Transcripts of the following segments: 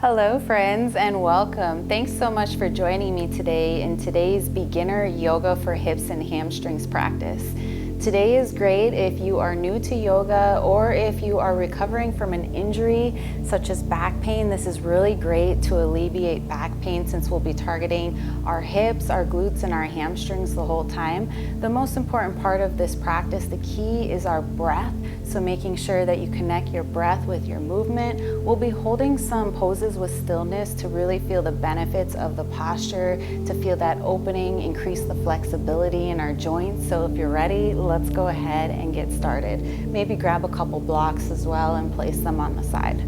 Hello friends and welcome. Thanks so much for joining me today in today's beginner yoga for hips and hamstrings practice. Today is great if you are new to yoga or if you are recovering from an injury such as back pain. This is really great to alleviate back pain since we'll be targeting our hips, our glutes, and our hamstrings the whole time. The most important part of this practice, the key, is our breath. So making sure that you connect your breath with your movement. We'll be holding some poses with stillness to really feel the benefits of the posture, to feel that opening, increase the flexibility in our joints. So if you're ready, let's go ahead and get started. Maybe grab a couple blocks as well and place them on the side.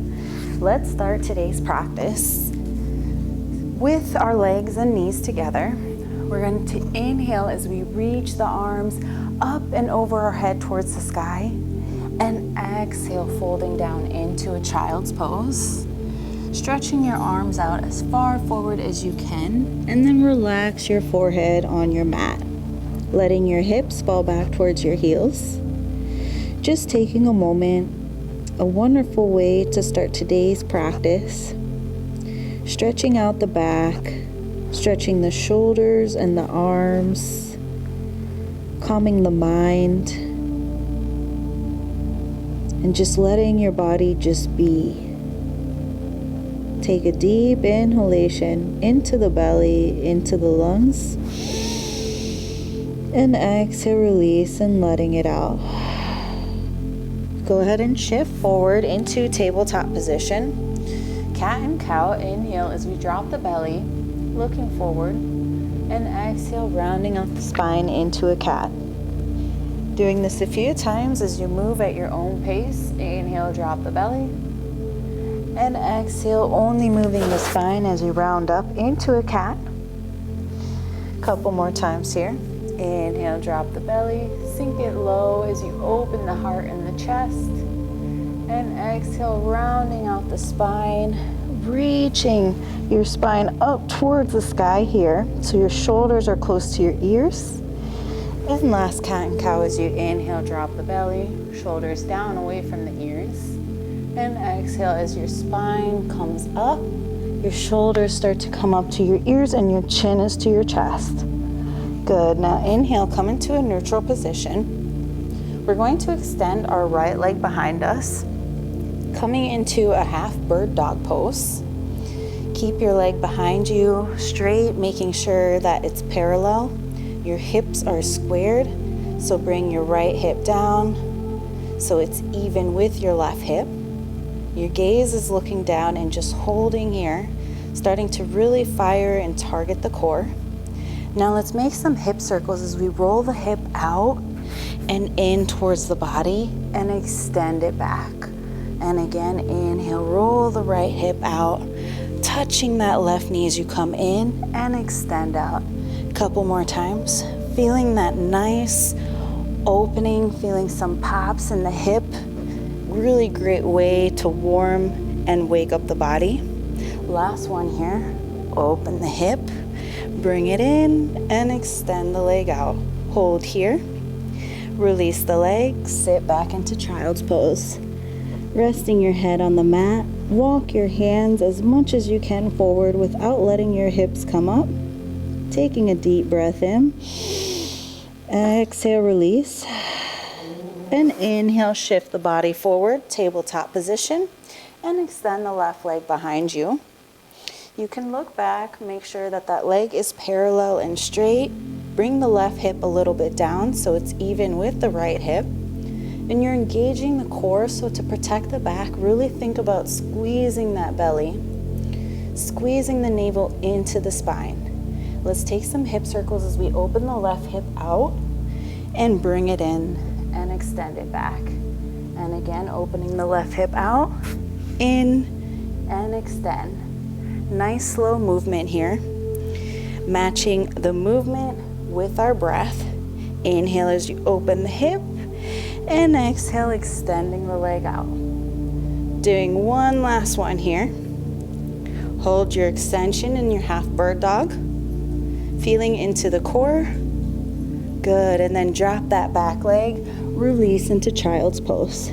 Let's start today's practice with our legs and knees together. We're going to inhale as we reach the arms up and over our head towards the sky. And exhale, folding down into a child's pose. Stretching your arms out as far forward as you can, and then relax your forehead on your mat, letting your hips fall back towards your heels. Just taking a moment, a wonderful way to start today's practice. Stretching out the back, stretching the shoulders and the arms, calming the mind, and just letting your body just be. Take a deep inhalation into the belly, into the lungs, and exhale, release, and letting it out. Go ahead and shift forward into tabletop position. Cat and cow. Inhale as we drop the belly, looking forward, and exhale, rounding off the spine into a cat. Doing this a few times as you move at your own pace. Inhale, drop the belly. And exhale, only moving the spine as you round up into a cat. Couple more times here. Inhale, drop the belly. Sink it low as you open the heart and the chest. And exhale, rounding out the spine. Reaching your spine up towards the sky here. So your shoulders are close to your ears. And last cat and cow as you inhale, drop the belly, shoulders down away from the ears. And exhale as your spine comes up, your shoulders start to come up to your ears and your chin is to your chest. Good. Now inhale, come into a neutral position. We're going to extend our right leg behind us, coming into a half bird dog pose. Keep your leg behind you straight, making sure that it's parallel. Your hips are squared, so bring your right hip down so it's even with your left hip. Your gaze is looking down and just holding here, starting to really fire and target the core. Now let's make some hip circles as we roll the hip out and in towards the body and extend it back. And again, inhale, roll the right hip out, touching that left knee as you come in and extend out. Couple more times, feeling that nice opening, feeling some pops in the hip. Really great way to warm and wake up the body. Last one here, open the hip, bring it in and extend the leg out. Hold here, release the leg, sit back into child's pose. Resting your head on the mat, walk your hands as much as you can forward without letting your hips come up. Taking a deep breath in, exhale, release, and inhale, shift the body forward, tabletop position, and extend the left leg behind you. You can look back, make sure that that leg is parallel and straight. Bring the left hip a little bit down so it's even with the right hip. And you're engaging the core, so to protect the back, really think about squeezing that belly, squeezing the navel into the spine. Let's take some hip circles as we open the left hip out and bring it in and extend it back. And again, opening the left hip out, in and extend. Nice slow movement here. Matching the movement with our breath. Inhale as you open the hip and exhale, extending the leg out. Doing one last one here. Hold your extension in your half bird dog. Feeling into the core. Good, and then drop that back leg, release into child's pose.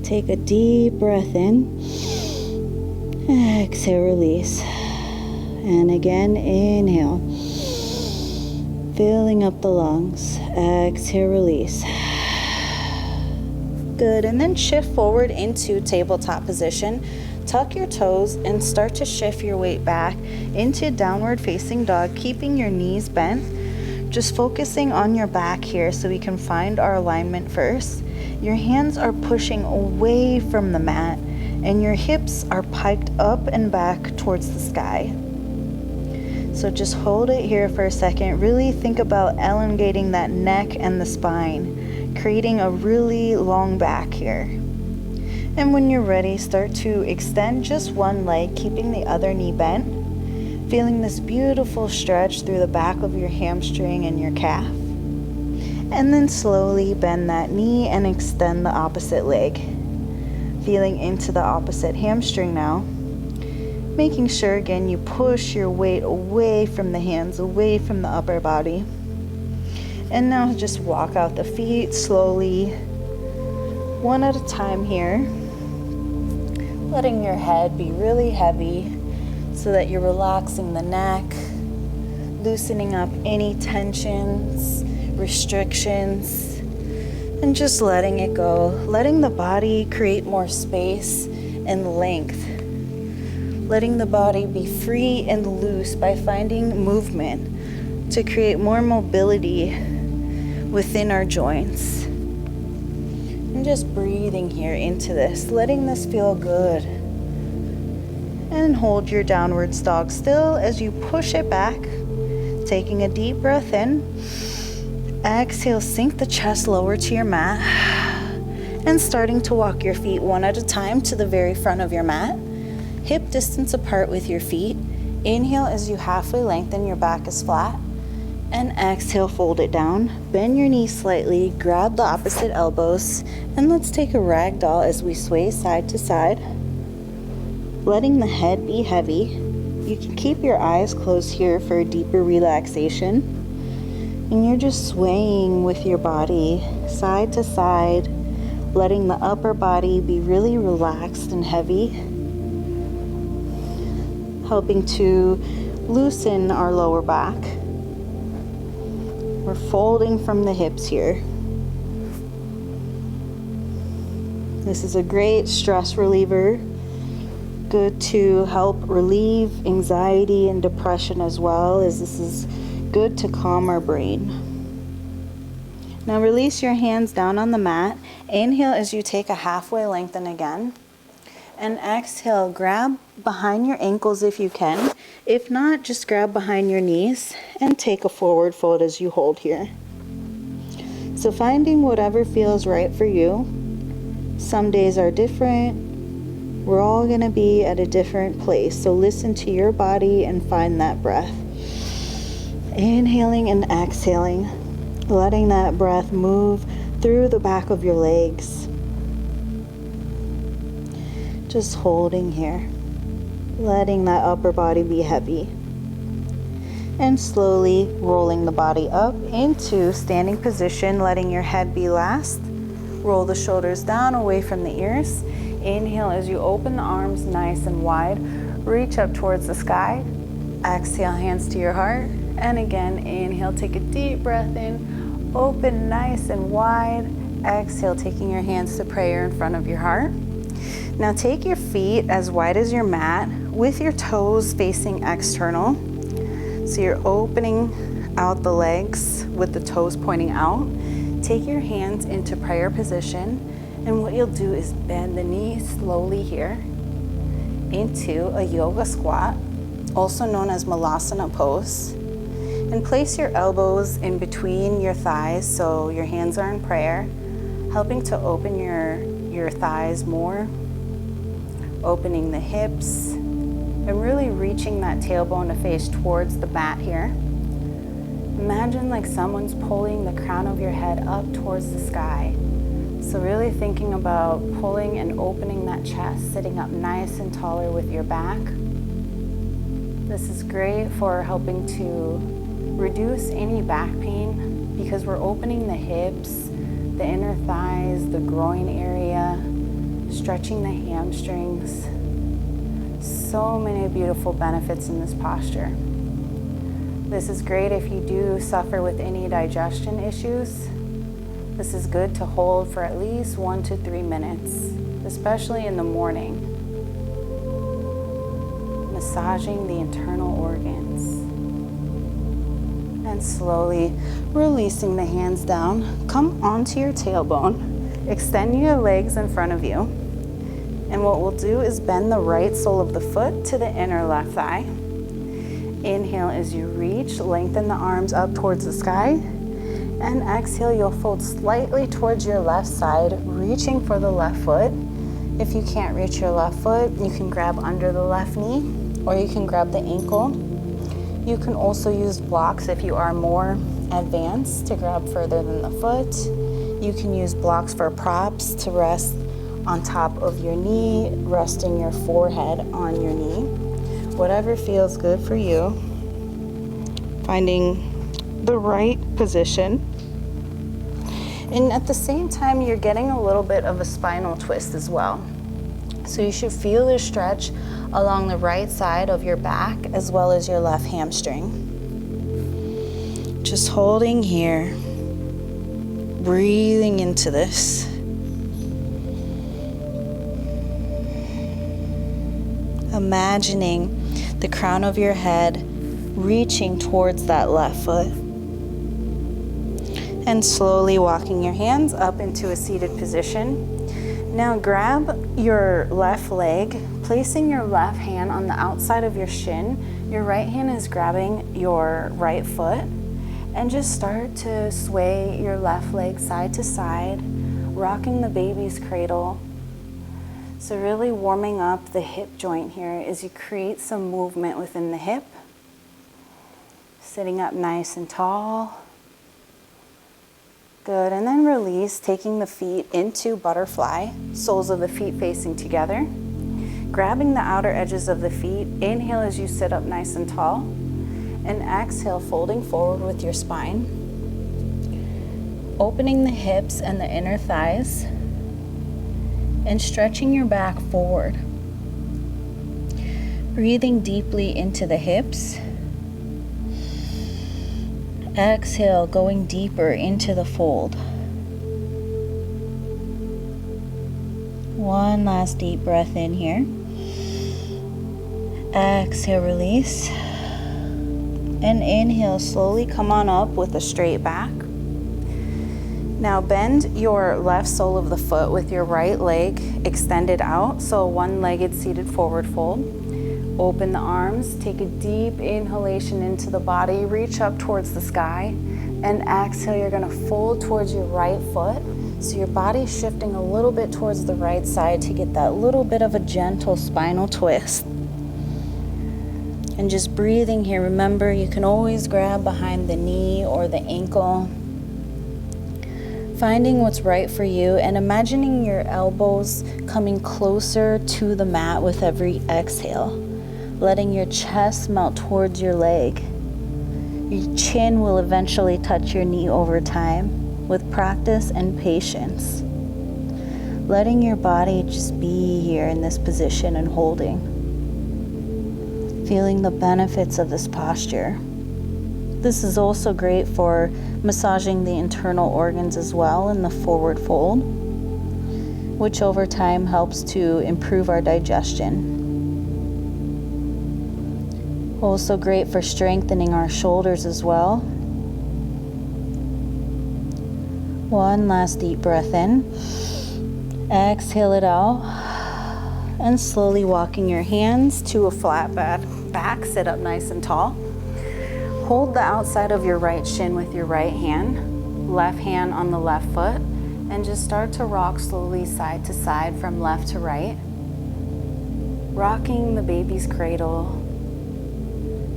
Take a deep breath in. Exhale, release. And again, inhale. Filling up the lungs. Exhale, release. Good, and then shift forward into tabletop position. Tuck your toes and start to shift your weight back into downward facing dog, keeping your knees bent. Just focusing on your back here so we can find our alignment first. Your hands are pushing away from the mat and your hips are piked up and back towards the sky. So just hold it here for a second. Really think about elongating that neck and the spine, creating a really long back here. And when you're ready, start to extend just one leg, keeping the other knee bent. Feeling this beautiful stretch through the back of your hamstring and your calf. And then slowly bend that knee and extend the opposite leg. Feeling into the opposite hamstring now. Making sure again you push your weight away from the hands, away from the upper body. And now just walk out the feet slowly, one at a time here. Letting your head be really heavy so that you're relaxing the neck, loosening up any tensions, restrictions, and just letting it go. Letting the body create more space and length. Letting the body be free and loose by finding movement to create more mobility within our joints. And just breathing here into this, letting this feel good. And hold your downwards dog still as you push it back, taking a deep breath in. Exhale, sink the chest lower to your mat and starting to walk your feet one at a time to the very front of your mat. Hip distance apart with your feet. Inhale as you halfway lengthen, your back is flat. And exhale, fold it down. Bend your knees slightly, grab the opposite elbows, and let's take a ragdoll as we sway side to side. Letting the head be heavy. You can keep your eyes closed here for a deeper relaxation. And you're just swaying with your body side to side, letting the upper body be really relaxed and heavy, helping to loosen our lower back. We're folding from the hips here. This is a great stress reliever. Good to help relieve anxiety and depression as well, as this is good to calm our brain. Now release your hands down on the mat. Inhale as you take a halfway lengthen again. And exhale, grab behind your ankles if you can. If not, just grab behind your knees and take a forward fold as you hold here. So finding whatever feels right for you. Some days are different. We're all gonna be at a different place. So listen to your body and find that breath. Inhaling and exhaling, letting that breath move through the back of your legs. Just holding here, letting that upper body be heavy. And slowly rolling the body up into standing position, letting your head be last. Roll the shoulders down away from the ears. Inhale as you open the arms nice and wide. Reach up towards the sky. Exhale, hands to your heart. And again, inhale, take a deep breath in. Open nice and wide. Exhale, taking your hands to prayer in front of your heart. Now take your feet as wide as your mat with your toes facing external. So you're opening out the legs with the toes pointing out. Take your hands into prayer position, and what you'll do is bend the knees slowly here into a yoga squat, also known as malasana pose. And place your elbows in between your thighs so your hands are in prayer, helping to open your thighs more. Opening the hips and really reaching that tailbone to face towards the mat here. Imagine like someone's pulling the crown of your head up towards the sky. So really thinking about pulling and opening that chest, sitting up nice and taller with your back. This is great for helping to reduce any back pain because we're opening the hips, the inner thighs, the groin area, stretching the hamstrings. So many beautiful benefits in this posture. This is great if you do suffer with any digestion issues. This is good to hold for at least 1 to 3 minutes, especially in the morning. Massaging the internal organs. And slowly releasing the hands down. Come onto your tailbone. Extend your legs in front of you. And what we'll do is bend the right sole of the foot to the inner left thigh. Inhale as you reach, lengthen the arms up towards the sky. And exhale, you'll fold slightly towards your left side, reaching for the left foot. If you can't reach your left foot, you can grab under the left knee, or you can grab the ankle. You can also use blocks if you are more advanced to grab further than the foot. You can use blocks for props to rest on top of your knee, resting your forehead on your knee. Whatever feels good for you. Finding the right position. And at the same time, you're getting a little bit of a spinal twist as well. So you should feel the stretch along the right side of your back as well as your left hamstring. Just holding here, breathing into this. Imagining the crown of your head reaching towards that left foot. And slowly walking your hands up into a seated position. Now grab your left leg, placing your left hand on the outside of your shin. Your right hand is grabbing your right foot. And just start to sway your left leg side to side, rocking the baby's cradle. So really warming up the hip joint here as you create some movement within the hip. Sitting up nice and tall. Good, and then release, taking the feet into butterfly, soles of the feet facing together. Grabbing the outer edges of the feet, inhale as you sit up nice and tall. And exhale, folding forward with your spine. Opening the hips and the inner thighs. And stretching your back forward. Breathing deeply into the hips. Exhale, going deeper into the fold. One last deep breath in here. Exhale, release. And inhale, slowly come on up with a straight back. Now bend your left sole of the foot with your right leg extended out, so a one-legged seated forward fold. Open the arms, take a deep inhalation into the body, reach up towards the sky, and exhale, you're gonna fold towards your right foot, so your body's shifting a little bit towards the right side to get that little bit of a gentle spinal twist. And just breathing here, remember you can always grab behind the knee or the ankle. Finding what's right for you and imagining your elbows coming closer to the mat with every exhale. Letting your chest melt towards your leg. Your chin will eventually touch your knee over time with practice and patience. Letting your body just be here in this position and holding. Feeling the benefits of this posture. This is also great for massaging the internal organs as well in the forward fold, which over time helps to improve our digestion. Also great for strengthening our shoulders as well. One last deep breath in. Exhale it out. And slowly walking your hands to a flat back, sit up nice and tall. Hold the outside of your right shin with your right hand, left hand on the left foot, and just start to rock slowly side to side from left to right. Rocking the baby's cradle,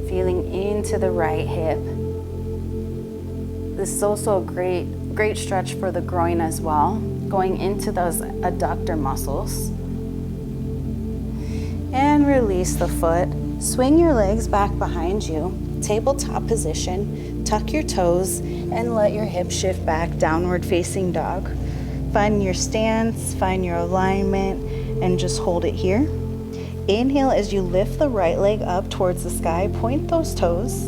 feeling into the right hip. This is also a great stretch for the groin as well, going into those adductor muscles. And release the foot. Swing your legs back behind you. Tabletop position. Tuck your toes and let your hips shift back, downward facing dog. Find your stance, find your alignment, and just hold it here. Inhale as you lift the right leg up towards the sky, point those toes,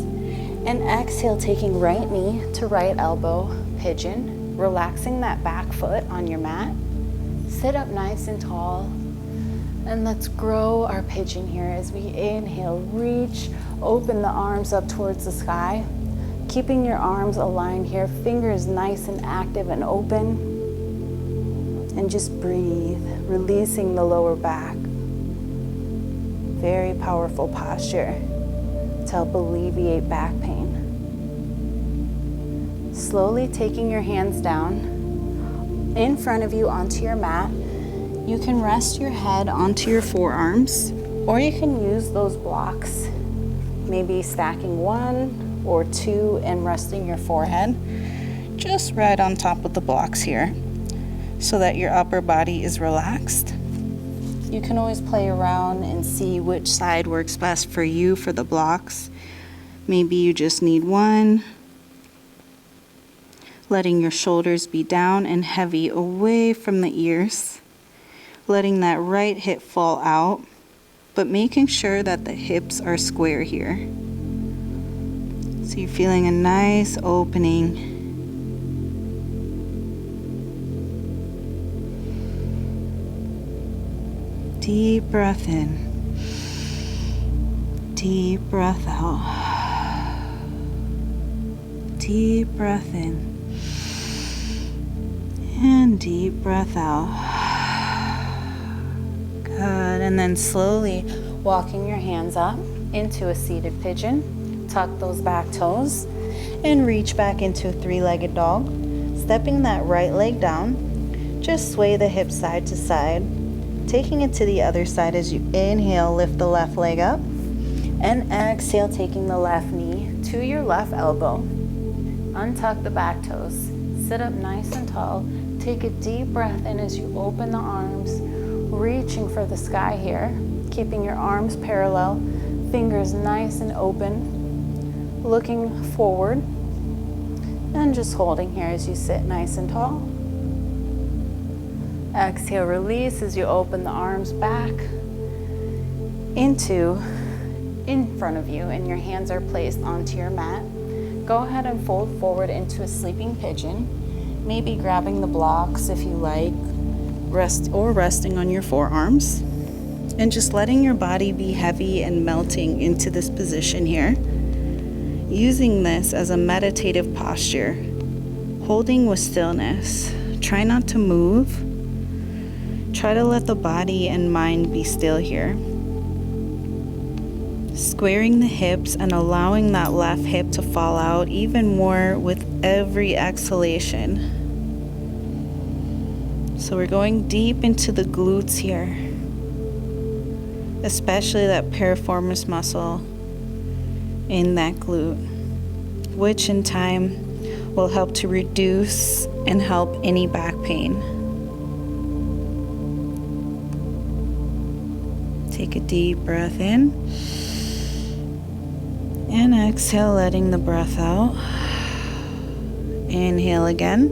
and exhale, taking right knee to right elbow, pigeon, relaxing that back foot on your mat. Sit up nice and tall, and let's grow our pigeon here as we inhale, reach, open the arms up towards the sky, keeping your arms aligned here, fingers nice and active and open, and just breathe, releasing the lower back. Very powerful posture to help alleviate back pain. Slowly taking your hands down in front of you onto your mat. You can rest your head onto your forearms, or you can use those blocks, maybe stacking 1 or 2 and resting your forehead just right on top of the blocks here so that your upper body is relaxed. You can always play around and see which side works best for you for the blocks. Maybe you just need 1. Letting your shoulders be down and heavy away from the ears. Letting that right hip fall out, but making sure that the hips are square here. So you're feeling a nice opening. Deep breath in. Deep breath out. Deep breath in. And deep breath out. Good. And then slowly walking your hands up into a seated pigeon. Tuck those back toes and reach back into a 3-legged dog. Stepping that right leg down. Just sway the hips side to side. Taking it to the other side as you inhale, lift the left leg up. And exhale, taking the left knee to your left elbow. Untuck the back toes. Sit up nice and tall. Take a deep breath in as you open the arms, reaching for the sky here, keeping your arms parallel, fingers nice and open, looking forward, and just holding here as you sit nice and tall. Exhale, release as you open the arms back into in front of you, and your hands are placed onto your mat. Go ahead and fold forward into a sleeping pigeon. Maybe grabbing the blocks if you like, resting on your forearms, and just letting your body be heavy and melting into this position here. Using this as a meditative posture, holding with stillness. Try not to move. Try to let the body and mind be still here. Squaring the hips and allowing that left hip to fall out even more with every exhalation. So we're going deep into the glutes here, especially that piriformis muscle in that glute, which in time will help to reduce and help any back pain. Take a deep breath in. And exhale, letting the breath out. Inhale again.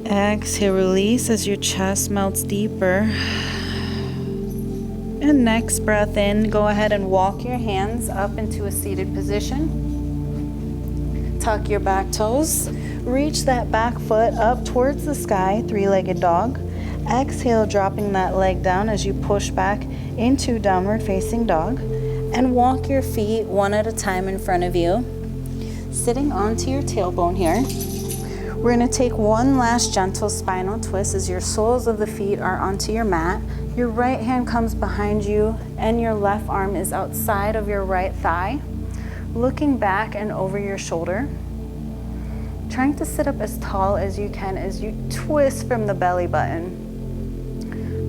Exhale, release as your chest melts deeper. And next breath in, go ahead and walk your hands up into a seated position. Tuck your back toes. Reach that back foot up towards the sky, 3-legged dog. Exhale, dropping that leg down as you push back into downward facing dog. And walk your feet one at a time in front of you, sitting onto your tailbone here. We're going to take one last gentle spinal twist as your soles of the feet are onto your mat. Your right hand comes behind you and your left arm is outside of your right thigh, looking back and over your shoulder. Trying to sit up as tall as you can as you twist from the belly button.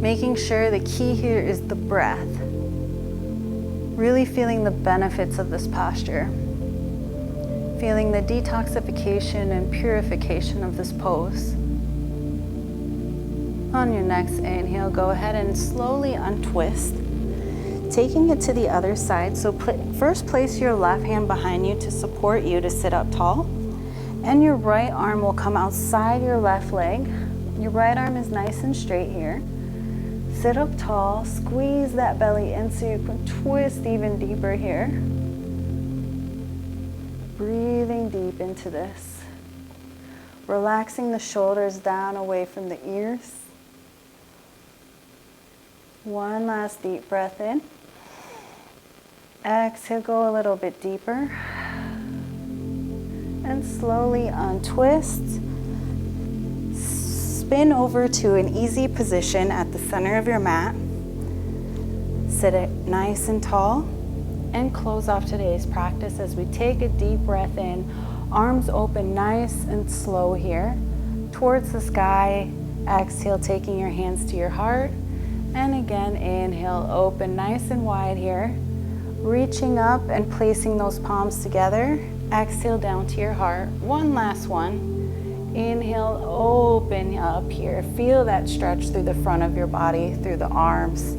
Making sure the key here is the breath. Really feeling the benefits of this posture. Feeling the detoxification and purification of this pose. On your next inhale, go ahead and slowly untwist. Taking it to the other side. So first place your left hand behind you to support you to sit up tall. And your right arm will come outside your left leg. Your right arm is nice and straight here. Sit up tall, squeeze that belly in so you can twist even deeper here. Breathing deep into this. Relaxing the shoulders down away from the ears. One last deep breath in. Exhale, go a little bit deeper. And slowly untwist. Spin over to an easy position at the center of your mat. Sit it nice and tall. And close off today's practice as we take a deep breath in. Arms open nice and slow here. Towards the sky. Exhale, taking your hands to your heart. And again, inhale, open nice and wide here. Reaching up and placing those palms together. Exhale down to your heart. One last one. Inhale, open up here. Feel that stretch through the front of your body, through the arms.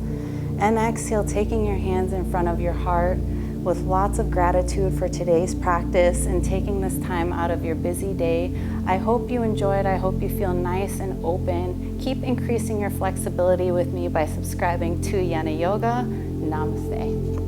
And exhale, taking your hands in front of your heart with lots of gratitude for today's practice and taking this time out of your busy day. I hope you enjoyed. I hope you feel nice and open. Keep increasing your flexibility with me by subscribing to Yena Yoga. Namaste.